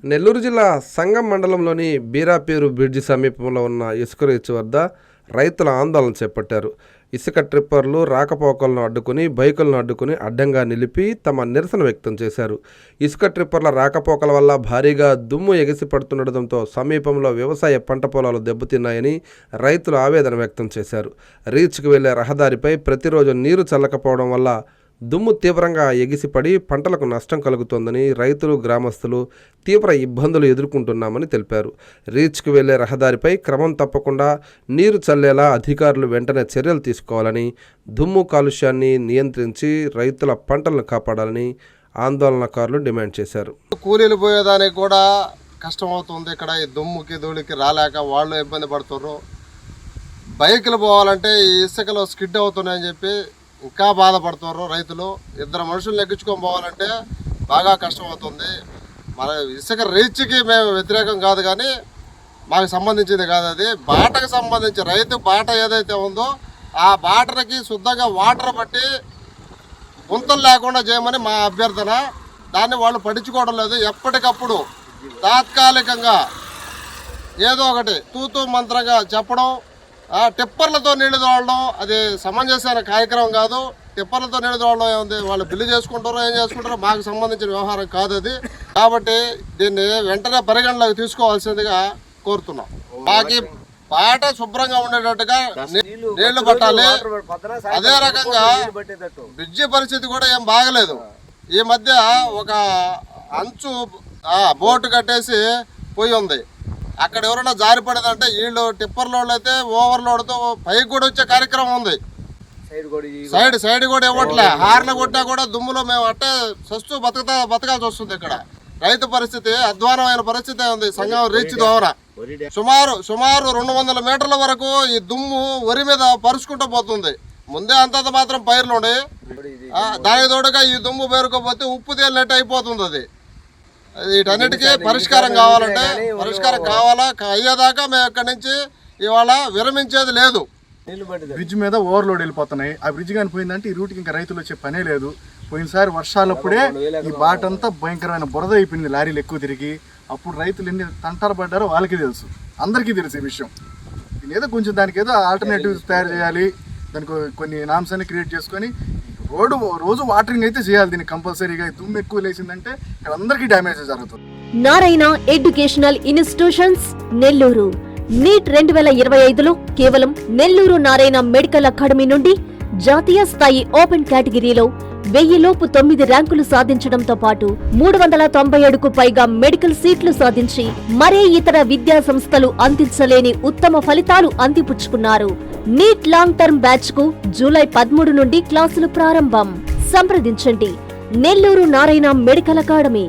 నెల్లూరు జిల్లా సంగం మండలంలోని బీరాపేరు బ్రిడ్జి సమీపంలో ఉన్న ఇసుక రీచ్ వద్ద రైతుల ఆందోళన చేపట్టారు. ఇసుక ట్రిప్పర్లు రాకపోకలను అడ్డుకుని బైకులను అడ్డుకుని అడ్డంగా నిలిపి తమ నిరసన వ్యక్తం చేశారు. ఇసుక ట్రిప్పర్ల రాకపోకల వల్ల భారీగా దుమ్ము ఎగిసి పడుతుండటంతో సమీపంలో వ్యవసాయ పంట పొలాలు దెబ్బతిన్నాయని రైతులు ఆవేదన వ్యక్తం చేశారు. రీచ్కు వెళ్లే రహదారిపై ప్రతిరోజు నీరు చల్లకపోవడం వల్ల దుమ్ము తీవ్రంగా ఎగిసిపడి పంటలకు నష్టం కలుగుతోందని రైతులు గ్రామస్తులు తీవ్ర ఇబ్బందులు ఎదుర్కొంటున్నామని తెలిపారు. రీచ్కు వెళ్లే రహదారిపై క్రమం తప్పకుండా నీరు చల్లేలా అధికారులు వెంటనే చర్యలు తీసుకోవాలని, దుమ్ము కాలుష్యాన్ని నియంత్రించి రైతుల పంటలను కాపాడాలని ఆందోళనకారులు డిమాండ్ చేశారు. కూలీలు పోయేదానికి కూడా కష్టమవుతుంది. ఇక్కడ ఈ దుమ్ముకి ధూళికి రాలేక వాళ్ళు ఇబ్బంది పడుతున్నారు. బైకులు పోవాలంటే ఈ ఇసుకలో స్కిడ్ అవుతున్నాయని చెప్పి ఇంకా బాధపడుతున్నారు రైతులు. ఇద్దరు మనుషులు ఎక్కించుకొని పోవాలంటే బాగా కష్టమవుతుంది. మన ఇసుక రీచ్కి మేము వ్యతిరేకం కాదు, కానీ మాకు సంబంధించింది కాదు. అది బాటకు సంబంధించి రైతు బాట ఏదైతే ఉందో ఆ బాటకి శుద్ధంగా వాటర్ పట్టి గుంతలు లేకుండా చేయమని మా అభ్యర్థన. దాన్ని వాళ్ళు పట్టించుకోవడం లేదు. ఎప్పటికప్పుడు తాత్కాలికంగా ఏదో ఒకటి తూతూ మంత్రంగా చెప్పడం, టిప్పర్లతో నీళ్లు తోడడం అది సమంజసమైన కార్యక్రమం కాదు. టిప్పర్లతో నీళ్లు తోడడం ఏముంది, వాళ్ళు బిల్లు చేసుకుంటారో ఏం చేసుకుంటారో మాకు సంబంధించిన వ్యవహారం కాదు అది. కాబట్టి దీన్ని వెంటనే పరిగణలోకి తీసుకోవాల్సిందిగా కోరుతున్నాం. మాకు బాట శుభ్రంగా ఉండేటట్టుగా నీళ్లు పట్టాలి. అదే రకంగా బ్రిడ్జి పరిస్థితి కూడా ఏం బాగలేదు. ఈ మధ్య ఒక అంచు బోటు కట్టేసి పోయి ఉంది. అక్కడ ఎవరైనా జారిపడేదంటే వీళ్ళు టిప్పర్లో అయితే ఓవర్లోడ్తో పైకి కూడా వచ్చే కార్యక్రమం ఉంది. సైడ్ కూడా ఇవ్వట్లే. హార్న్ కొట్టినా కూడా దుమ్ములో మేము అట్టే సస్తూ బతకాల్సి వస్తుంది. ఇక్కడ రైతు పరిస్థితి అధ్వానమైన పరిస్థితి ఉంది. సంగం రీచ్ ద్వారా సుమారు 200 మీటర్ల వరకు ఈ దుమ్ము వరి మీద పరుచుకుంటూ పోతుంది. ముందే అంతంత మాత్రం పైర్లు ఉన్నాయి. దానికి తోడుగా ఈ దుమ్ము పేరుకోపోతే ఉప్పు తేలినట్టు అయిపోతుంది. అది వీటన్నిటికీ పరిష్కారం కావాలంటే పరిష్కారం కావాలా. అయ్యేదాకా మేము ఇక్కడి నుంచి ఇవాళ విరమించేది లేదు. బ్రిడ్జ్ మీద ఓవర్లోడ్ వెళ్ళిపోతున్నాయి. ఆ బ్రిడ్జ్ కానీ పోయిందంటే ఈ రూట్కి ఇంకా రైతులు వచ్చే పనే లేదు. పోయినసారి వర్షాలప్పుడే ఈ బాట అంతా భయంకరమైన బురద అయిపోయింది, లారీలు ఎక్కువ తిరిగి. అప్పుడు రైతులు ఎన్ని తంటాలు పడ్డారో వాళ్ళకి తెలుసు, అందరికీ తెలుసు ఈ విషయం. ఏదో కొంచెం దానికి ఏదో ఆల్టర్నేటివ్స్ తయారు చేయాలి. దానికి కొన్ని నామ్స్ అన్ని క్రియేట్ చేసుకొని రోజు వాటరింగ్ అయితే చేయాలి. దీనికి కంపల్సరీగా దుమ్ము ఎక్కువ లేచిందంటే ఇక్కడ అందరికీ డ్యామేజ్ జరుగుతుంది. Narayana educational institutions Nellore NEET 2025లో కేవలం నెల్లూరు నారాయణ మెడికల్ అకాడమీ నుండి జాతీయ స్థాయి ఓపెన్ కేటగిరీలో 1000 లోపు 9 ర్యాంకులు సాధించడంతో పాటు 397కు పైగా మెడికల్ సీట్లు సాధించి మరే ఇతర విద్యా సంస్థలు అందించలేని ఉత్తమ ఫలితాలు అందిపుచ్చుకున్నారు. నీట్ లాంగ్ టర్మ్ బ్యాచ్ కు జూలై 13 నుండి క్లాసులు ప్రారంభం. సంప్రదించండి నెల్లూరు నారాయణ మెడికల్ అకాడమీ.